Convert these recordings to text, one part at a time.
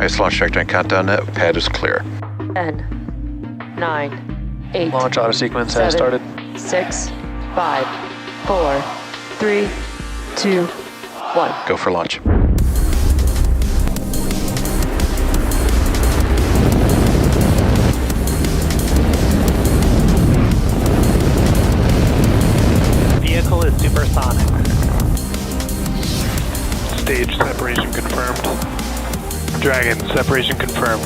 Nice launch trajectory and countdown net. Pad is clear. 10, 9, 8. Launch auto sequence has started. 6, 5, 4, 3, 2, 1. Go for launch. Vehicle is supersonic. Stage separation confirmed. Dragon, separation confirmed.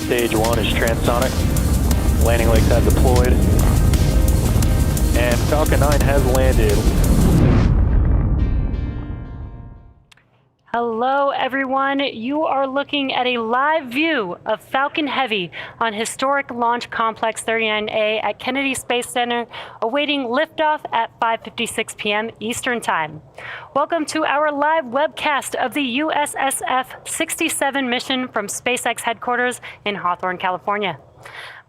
Stage 1 is transonic. Landing legs have deployed. And Falcon 9 has landed. Hello everyone, you are looking at a live view of Falcon Heavy on historic Launch Complex 39A at Kennedy Space Center, awaiting liftoff at 5:56 p.m. Eastern Time. Welcome to our live webcast of the USSF 67 mission from SpaceX headquarters in Hawthorne, California.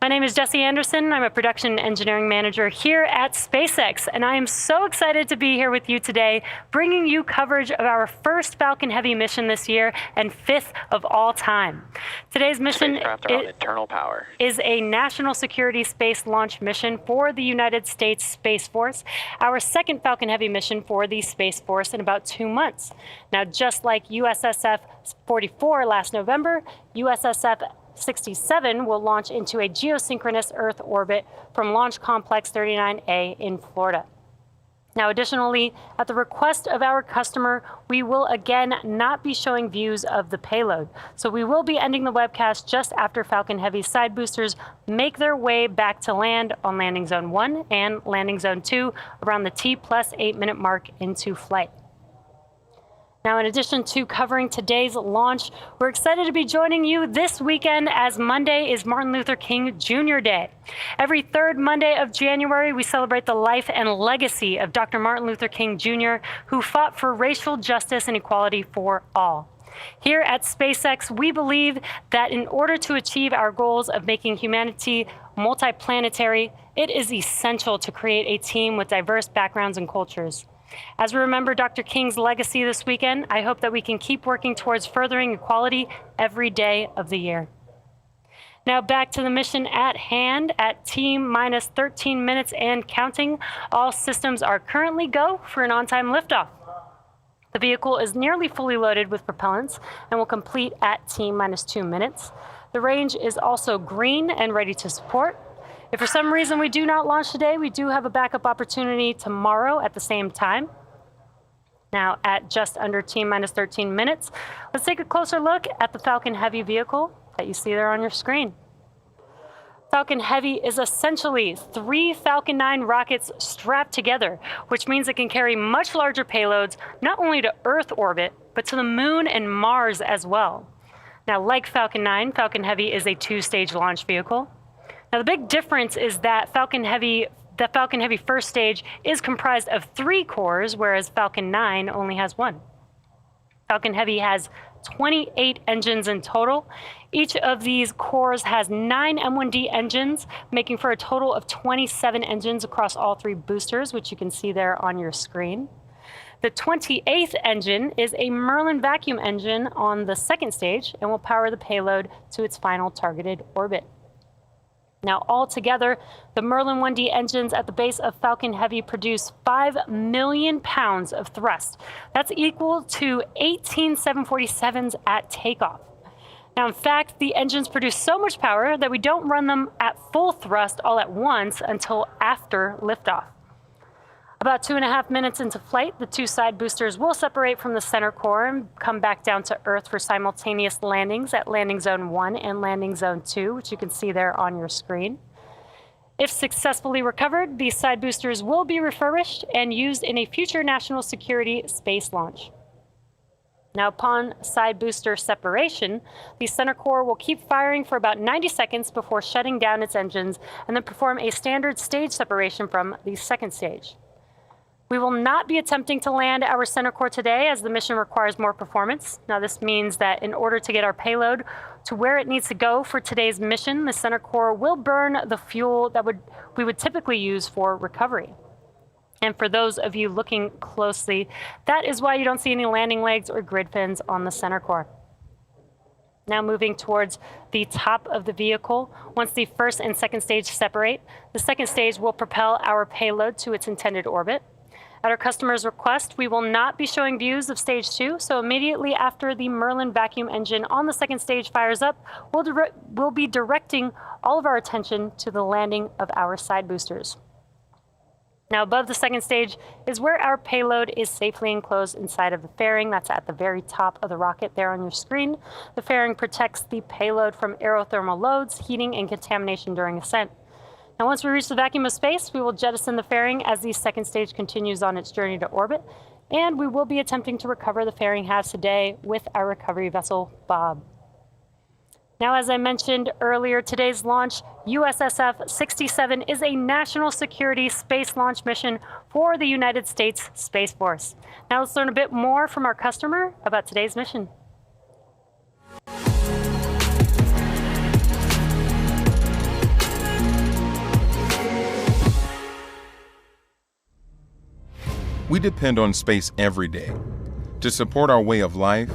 My name is Jesse Anderson. I'm a production engineering manager here at SpaceX, and I am so excited to be here with you today, bringing you coverage of our first Falcon Heavy mission this year and fifth of all time. Today's mission is a national security space launch mission for the United States Space Force, our second Falcon Heavy mission for the Space Force in about 2 months. Now, just like USSF 44 last November, USSF 67 will launch into a geosynchronous Earth orbit from Launch Complex 39A in Florida. Now, additionally, at the request of our customer, we will again not be showing views of the payload. So we will be ending the webcast just after Falcon Heavy side boosters make their way back to land on Landing Zone 1 and Landing Zone 2 around the T+8 minute mark into flight. Now, in addition to covering today's launch, we're excited to be joining you this weekend as Monday is Martin Luther King Jr. Day. Every third Monday of January, we celebrate the life and legacy of Dr. Martin Luther King Jr., who fought for racial justice and equality for all. Here at SpaceX, we believe that in order to achieve our goals of making humanity multiplanetary, it is essential to create a team with diverse backgrounds and cultures. As we remember Dr. King's legacy this weekend, I hope that we can keep working towards furthering equality every day of the year. Now back to the mission at hand. At T-minus 13 minutes and counting, all systems are currently go for an on-time liftoff. The vehicle is nearly fully loaded with propellants and will complete at T-minus 2 minutes. The range is also green and ready to support. If for some reason we do not launch today, we do have a backup opportunity tomorrow at the same time. Now, at just under T-minus 13 minutes, let's take a closer look at the Falcon Heavy vehicle that you see there on your screen. Falcon Heavy is essentially 3 Falcon 9 rockets strapped together, which means it can carry much larger payloads, not only to Earth orbit, but to the Moon and Mars as well. Now, like Falcon 9, Falcon Heavy is a 2-stage launch vehicle. Now, the big difference is that the Falcon Heavy first stage is comprised of 3 cores, whereas Falcon 9 only has 1. Falcon Heavy has 28 engines in total. Each of these cores has 9 M1D engines, making for a total of 27 engines across all 3 boosters, which you can see there on your screen. The 28th engine is a Merlin vacuum engine on the second stage and will power the payload to its final targeted orbit. Now, altogether, the Merlin 1D engines at the base of Falcon Heavy produce 5 million pounds of thrust. That's equal to 18 747s at takeoff. Now, in fact, the engines produce so much power that we don't run them at full thrust all at once until after liftoff. About 2.5 minutes into flight, the 2 side boosters will separate from the center core and come back down to Earth for simultaneous landings at Landing Zone 1 and Landing Zone 2, which you can see there on your screen. If successfully recovered, these side boosters will be refurbished and used in a future national security space launch. Now, upon side booster separation, the center core will keep firing for about 90 seconds before shutting down its engines and then perform a standard stage separation from the second stage. We will not be attempting to land our center core today as the mission requires more performance. Now, this means that in order to get our payload to where it needs to go for today's mission, the center core will burn the fuel that we would typically use for recovery. And for those of you looking closely, that is why you don't see any landing legs or grid fins on the center core. Now moving towards the top of the vehicle, once the first and second stage separate, the second stage will propel our payload to its intended orbit. At our customer's request, we will not be showing views of stage 2, so immediately after the Merlin vacuum engine on the second stage fires up, we'll be directing all of our attention to the landing of our side boosters. Now above the second stage is where our payload is safely enclosed inside of the fairing. That's at the very top of the rocket there on your screen. The fairing protects the payload from aerothermal loads, heating, and contamination during ascent. Now once we reach the vacuum of space, we will jettison the fairing as the second stage continues on its journey to orbit, and we will be attempting to recover the fairing halves today with our recovery vessel, Bob. Now, as I mentioned earlier, today's launch, USSF-67, is a national security space launch mission for the United States Space Force. Now let's learn a bit more from our customer about today's mission. We depend on space every day to support our way of life,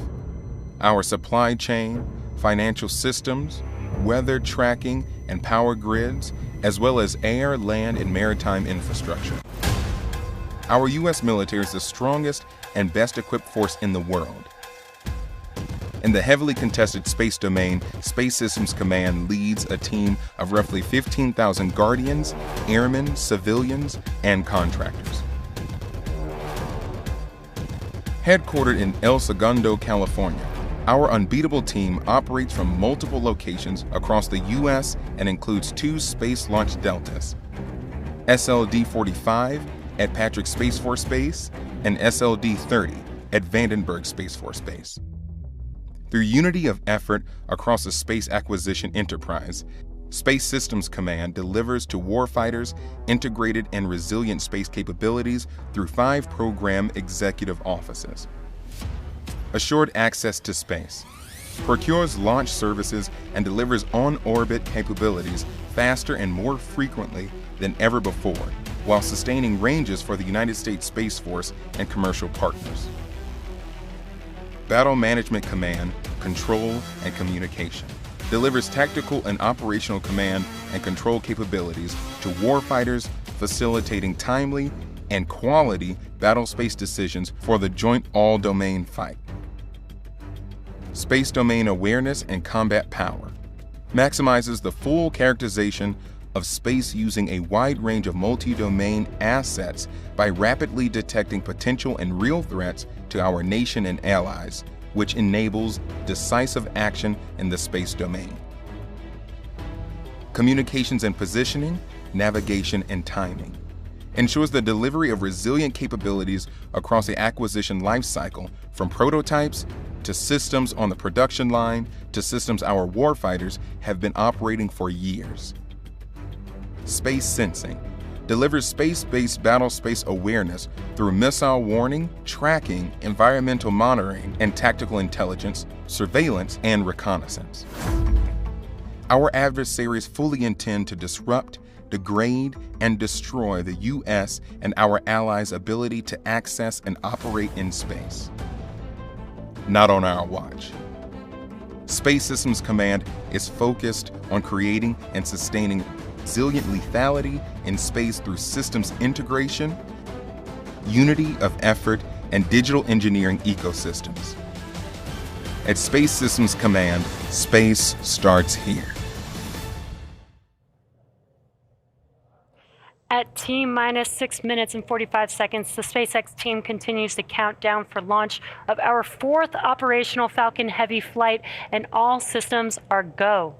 our supply chain, financial systems, weather tracking, and power grids, as well as air, land, and maritime infrastructure. Our U.S. military is the strongest and best equipped force in the world. In the heavily contested space domain, Space Systems Command leads a team of roughly 15,000 guardians, airmen, civilians, and contractors. Headquartered in El Segundo, California, our unbeatable team operates from multiple locations across the U.S. and includes 2 space launch deltas, SLD-45 at Patrick Space Force Base and SLD-30 at Vandenberg Space Force Base. Through unity of effort across the space acquisition enterprise, Space Systems Command delivers to warfighters integrated and resilient space capabilities through 5 program executive offices. Assured access to space, procures launch services and delivers on-orbit capabilities faster and more frequently than ever before, while sustaining ranges for the United States Space Force and commercial partners. Battle Management Command, Control, and Communication delivers tactical and operational command and control capabilities to warfighters, facilitating timely and quality battle space decisions for the joint all-domain fight. Space domain awareness and combat power maximizes the full characterization of space using a wide range of multi-domain assets by rapidly detecting potential and real threats to our nation and allies, which enables decisive action in the space domain. Communications and positioning, navigation, and timing ensures the delivery of resilient capabilities across the acquisition lifecycle, from prototypes to systems on the production line to systems our warfighters have been operating for years. Space sensing delivers space-based battle space awareness through missile warning, tracking, environmental monitoring, and tactical intelligence, surveillance, and reconnaissance. Our adversaries fully intend to disrupt, degrade, and destroy the U.S. and our allies' ability to access and operate in space. Not on our watch. Space Systems Command is focused on creating and sustaining resilient lethality in space through systems integration, unity of effort, and digital engineering ecosystems. At Space Systems Command, space starts here. At T-minus 6 minutes and 45 seconds, the SpaceX team continues to count down for launch of our 4th operational Falcon Heavy flight, and all systems are go.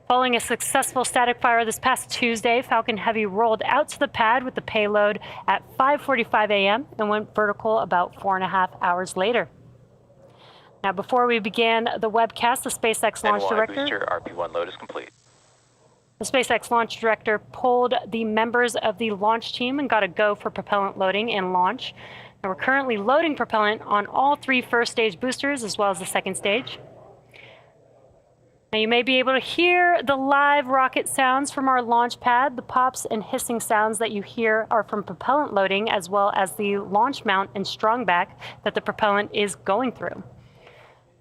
Following a successful static fire this past Tuesday, Falcon Heavy rolled out to the pad with the payload at 5:45 a.m. and went vertical about 4.5 hours later. Now, before we began the webcast, the SpaceX launch director... booster RP1 load is complete. The SpaceX launch director pulled the members of the launch team and got a go for propellant loading and launch. And we're currently loading propellant on all 3 first stage boosters as well as the second stage. Now you may be able to hear the live rocket sounds from our launch pad. The pops and hissing sounds that you hear are from propellant loading, as well as the launch mount and strong back that the propellant is going through.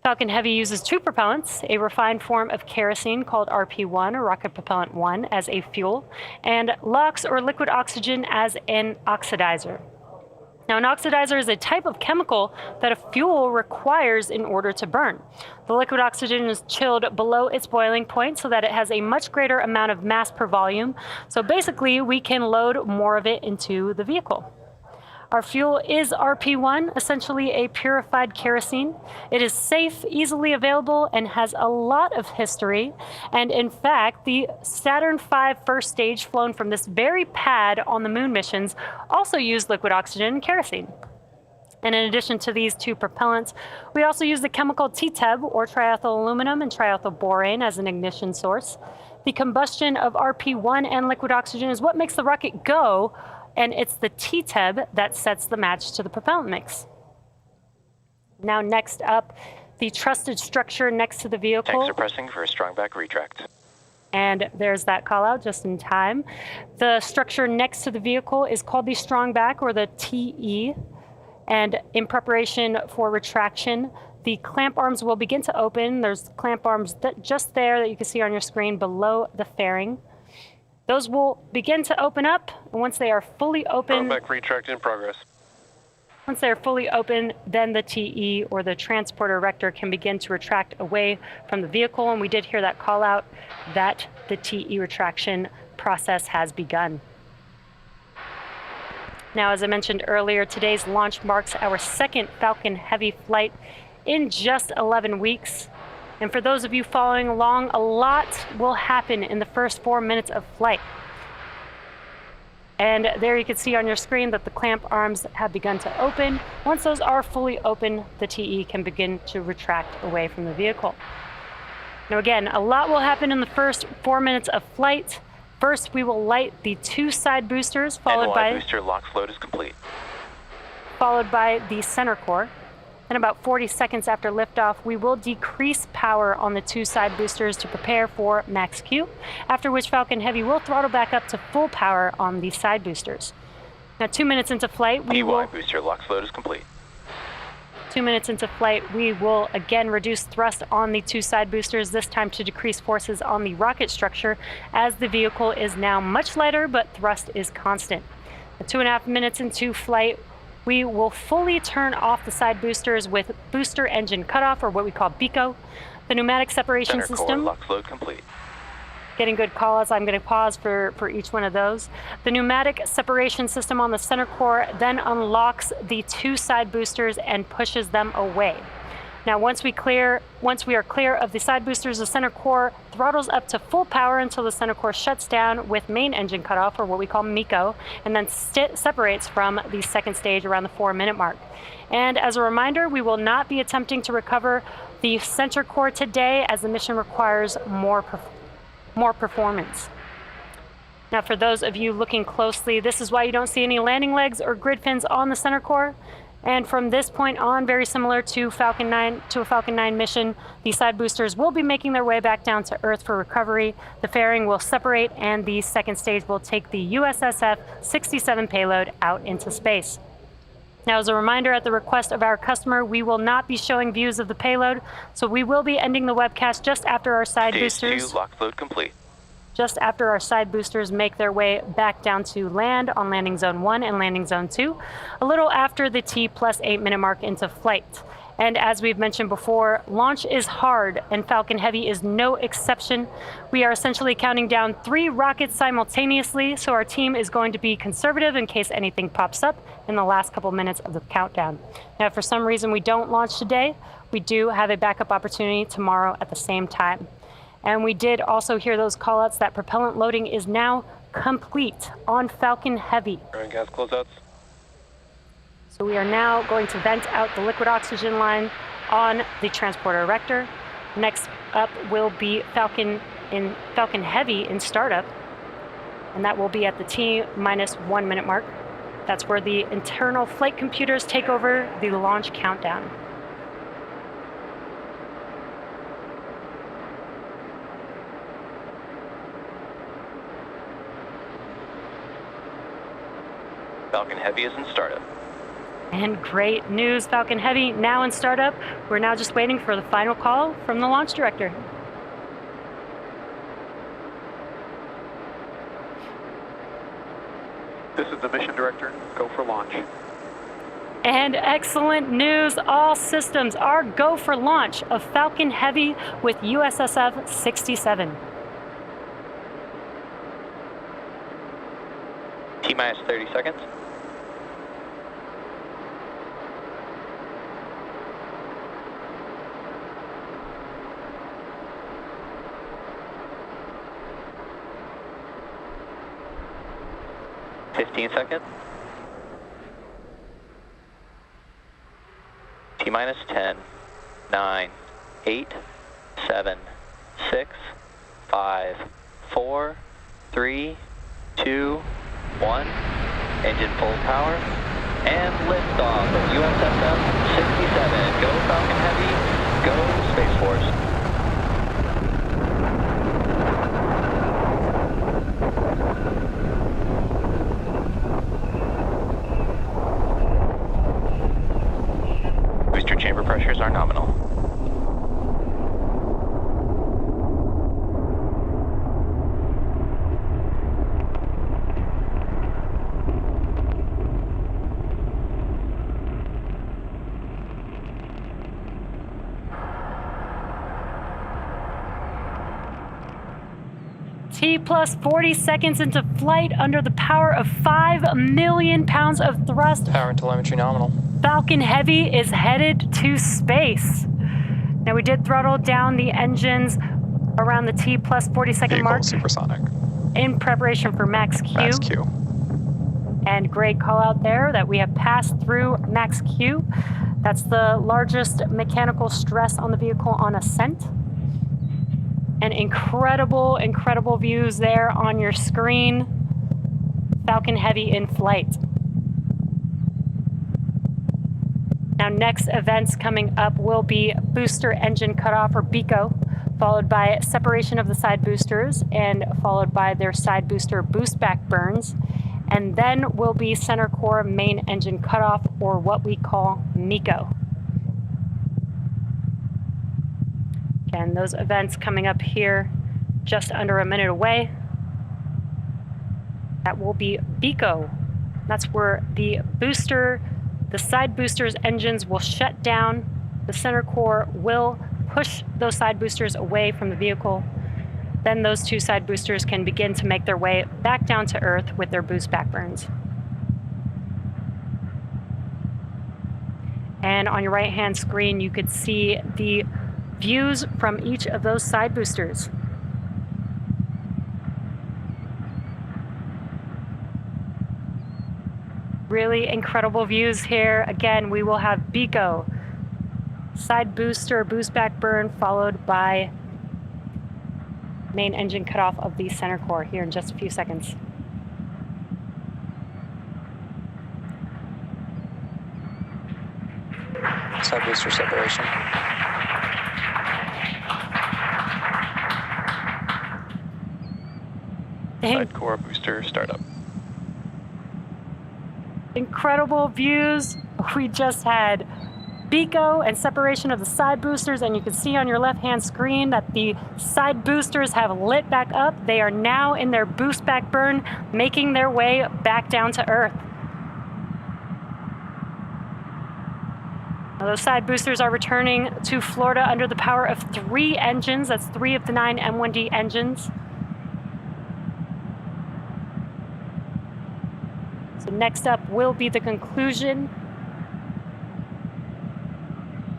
Falcon Heavy uses two propellants, a refined form of kerosene called RP1, or rocket propellant 1, as a fuel, and LOX, or liquid oxygen, as an oxidizer. Now, an oxidizer is a type of chemical that a fuel requires in order to burn. The liquid oxygen is chilled below its boiling point so that it has a much greater amount of mass per volume. So basically, we can load more of it into the vehicle. Our fuel is RP1, essentially a purified kerosene. It is safe, easily available, and has a lot of history. And in fact, the Saturn V first stage flown from this very pad on the moon missions also used liquid oxygen and kerosene. And in addition to these two propellants, we also use the chemical TTEB, or triethyl aluminum and triethyl borane, as an ignition source. The combustion of RP1 and liquid oxygen is what makes the rocket go, and it's the TTEB that sets the match to the propellant mix. Now, next up, the trusted structure next to the vehicle. Tanks are pressing for a strong back retract. And there's that call out just in time. The structure next to the vehicle is called the strong back, or the TE. And in preparation for retraction, the clamp arms will begin to open. There's clamp arms just there that you can see on your screen below the fairing. Those will begin to open up, and once they are fully open, Back retract in progress. Once they are fully open, then the TE, or the transporter erector, can begin to retract away from the vehicle, and we did hear that call out that the TE retraction process has begun. Now, as I mentioned earlier, today's launch marks our second Falcon Heavy flight in just 11 weeks. And for those of you following along, a lot will happen in the first 4 minutes of flight. And there you can see on your screen that the clamp arms have begun to open. Once those are fully open, the TE can begin to retract away from the vehicle. Now again, a lot will happen in the first 4 minutes of flight. First, we will light the two side boosters, followed by booster lock float is complete. Followed by the center core. Then about 40 seconds after liftoff, we will decrease power on the two side boosters to prepare for max Q, after which Falcon Heavy will throttle back up to full power on the side boosters. Now, 2 minutes into flight, we will... booster lock float is complete. 2 minutes into flight, we will again reduce thrust on the two side boosters, this time to decrease forces on the rocket structure, as the vehicle is now much lighter, but thrust is constant. Now, 2.5 minutes into flight, we will fully turn off the side boosters with booster engine cutoff, or what we call BECO. The pneumatic separation Center system. core lock float complete. Getting good calls. I'm going to pause for each one of those. The pneumatic separation system on the center core then unlocks the two side boosters and pushes them away. Now, once we are clear of the side boosters, the center core throttles up to full power until the center core shuts down with main engine cutoff, or what we call MECO, and then separates from the second stage around the 4 minute mark. And as a reminder, we will not be attempting to recover the center core today, as the mission requires more performance. Now, for those of you looking closely, this is why you don't see any landing legs or grid fins on the center core. And from this point on, very similar to a Falcon 9 mission, the side boosters will be making their way back down to Earth for recovery. The fairing will separate, and the second stage will take the USSF-67 payload out into space. Now, as a reminder, at the request of our customer, we will not be showing views of the payload, so we will be ending the webcast just after our side boosters. Stage 2 lock float complete. Just after our side boosters make their way back down to land on landing zone 1 and landing zone 2, a little after the T+8 minute mark into flight. And as we've mentioned before, launch is hard, and Falcon Heavy is no exception. We are essentially counting down 3 rockets simultaneously, so our team is going to be conservative in case anything pops up in the last couple minutes of the countdown. Now, if for some reason we don't launch today, we do have a backup opportunity tomorrow at the same time. And we did also hear those callouts that propellant loading is now complete on Falcon Heavy. Gas closeouts. So we are now going to vent out the liquid oxygen line on the transporter erector. Next up will be Falcon Heavy in startup, and that will be at the T-1 minute mark. That's where the internal flight computers take over the launch countdown. Falcon Heavy is in startup. And great news, Falcon Heavy now in startup. We're now just waiting for the final call from the launch director. This is the mission director. Go for launch. And excellent news, all systems are go for launch of Falcon Heavy with USSF 67. T-minus 30 seconds. Seconds. T-minus 10, 9, 8, 7, 6, 5, 4, 3, 2, 1. Engine full power. And liftoff of USSF 67. Go Falcon Heavy. Go Space Force. Booster chamber pressures are nominal. T plus 40 seconds into flight under the power of 5 million pounds of thrust. Power and telemetry nominal. Falcon Heavy is headed to space. Now we did throttle down the engines around the T plus 40 second Vehicle mark supersonic. in preparation for max Q. Max Q. And great call out there that we have passed through max Q. That's the largest mechanical stress on the vehicle on ascent. And incredible, incredible views there on your screen. Falcon Heavy in flight. Now next events coming up will be booster engine cutoff or BECO, followed by separation of the side boosters and followed by their side booster boost back burns. And then will be center core main engine cutoff, or what we call MECO. Again, those events coming up here just under a minute away. That will be BECO. That's where the side boosters engines will shut down. The center core will push those side boosters away from the vehicle. Then those two side boosters can begin to make their way back down to Earth with their boost back burns. And on your right-hand screen, you could see the views from each of those side boosters. Really incredible views here. Again, we will have BECO, side booster, boost back burn, followed by main engine cutoff of the center core here in just a few seconds. Side booster separation. Side core booster startup. Incredible views. We just had BECO and separation of the side boosters, and you can see on your left-hand screen that the side boosters have lit back up. They are now in their boost back burn, making their way back down to Earth. Now, those side boosters are returning to Florida under the power of 3 engines. That's 3 of the 9 M1D engines. So next up will be the conclusion.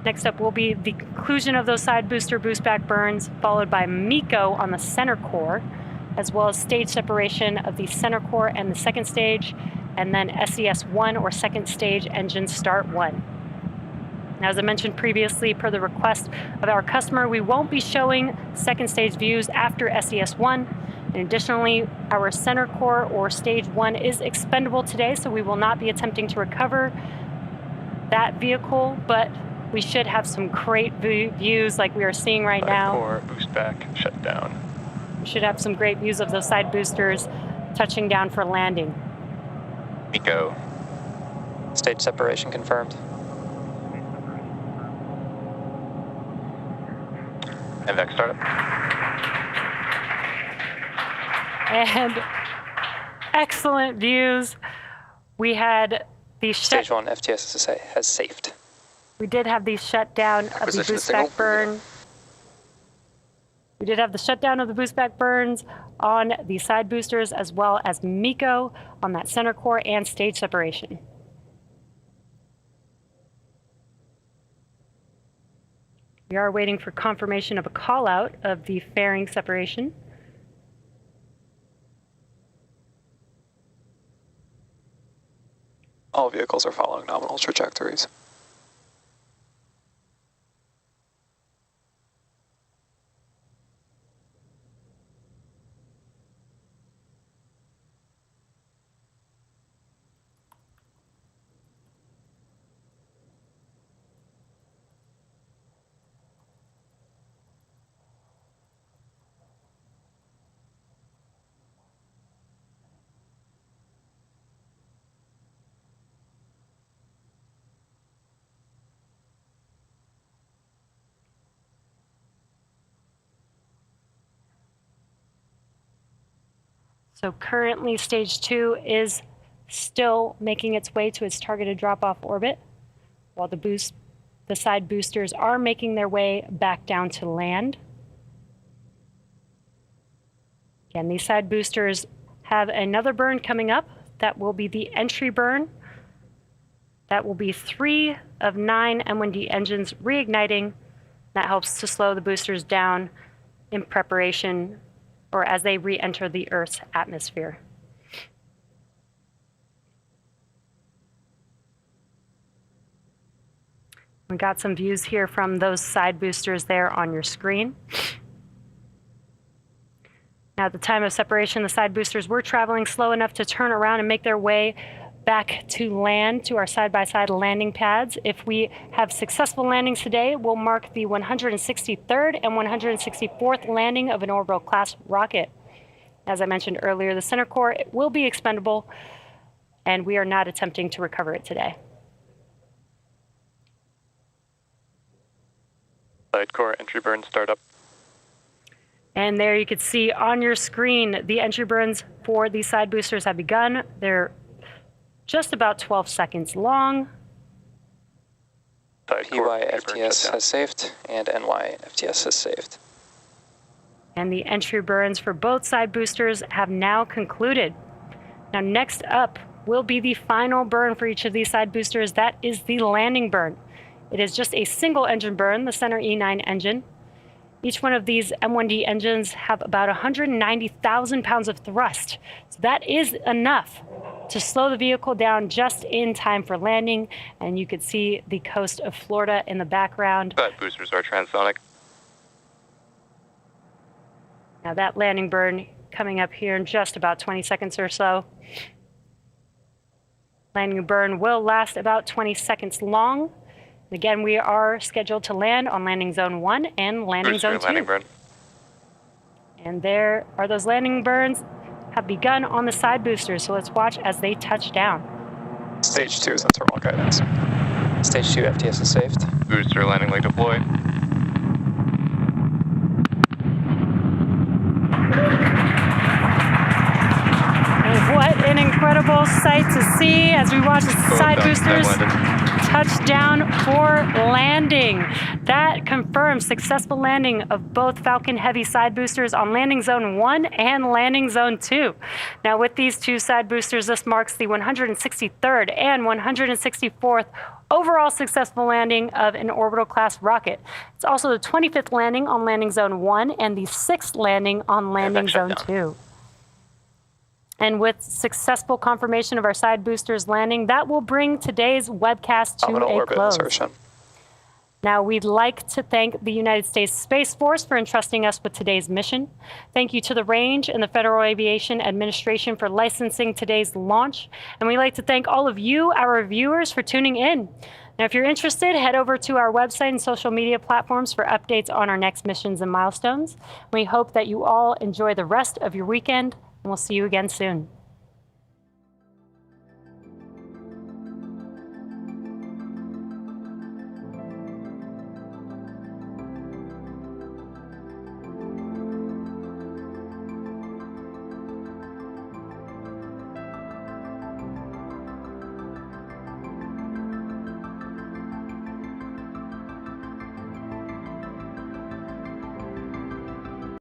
Next up will be the conclusion of those side booster boost back burns, followed by MECO on the center core, as well as stage separation of the center core and the second stage, and then SES-1 or second stage engine start 1. Now, as I mentioned previously, per the request of our customer, we won't be showing second stage views after SES-1. And additionally, our center core or stage 1 is expendable today, so we will not be attempting to recover that vehicle, but we should have some great views like we are seeing right now. Side core boost back shut down. We should have some great views of those side boosters touching down for landing. MECO. Stage separation confirmed. MVAC startup. And excellent views. We had the Stage 1 FTS has safed. We did have the shutdown of the Acquisition boost signal. back burn. We did have the shutdown of the boost back burns on the side boosters as well as MECO on that center core and stage separation. We are waiting for confirmation of a call out of the fairing separation. All vehicles are following nominal trajectories. So currently stage 2 is still making its way to its targeted drop-off orbit, while the side boosters are making their way back down to land. Again, these side boosters have another burn coming up. That will be the entry burn. That will be 3 of 9 M1D engines reigniting. That helps to slow the boosters down in preparation or as they re-enter the Earth's atmosphere. We got some views here from those side boosters there on your screen. Now, at the time of separation, the side boosters were traveling slow enough to turn around and make their way back to land, to our side-by-side landing pads. If we have successful landings today, we'll mark the 163rd and 164th landing of an orbital class rocket. As I mentioned earlier, the center core will be expendable, and we are not attempting to recover it today. Side core entry burn startup. And there you can see on your screen, the entry burns for these side boosters have begun. They're just about 12 seconds long. PY FTS has saved and NY FTS has saved. And the entry burns for both side boosters have now concluded. Now next up will be the final burn for each of these side boosters. That is the landing burn. It is just a single engine burn, the center E9 engine. Each one of these M1D engines have about 190,000 pounds of thrust. So that is enough to slow the vehicle down just in time for landing. And you could see the coast of Florida in the background. Side boosters are transonic. Now that landing burn coming up here in just about 20 seconds or so. Landing burn will last about 20 seconds long. Again, we are scheduled to land on landing zone 1 and landing zone 2. Landing burn. And there are those landing burns have begun on the side boosters, so let's watch as they touch down. Stage 2 is on terminal guidance. Stage 2 FTS is saved. Booster landing leg deployed. And what an incredible sight to see as we watch the side boosters touch down for landing. That confirms successful landing of both Falcon Heavy side boosters on landing zone 1 and landing zone 2. Now with these two side boosters, this marks the 163rd and 164th overall successful landing of an orbital class rocket. It's also the 25th landing on landing zone 1 and the 6th landing on landing zone 2. And with successful confirmation of our side boosters landing, that will bring today's webcast to a close. Insertion. Now, we'd like to thank the United States Space Force for entrusting us with today's mission. Thank you to the Range and the Federal Aviation Administration for licensing today's launch. And we'd like to thank all of you, our viewers, for tuning in. Now, if you're interested, head over to our website and social media platforms for updates on our next missions and milestones. We hope that you all enjoy the rest of your weekend, and we'll see you again soon.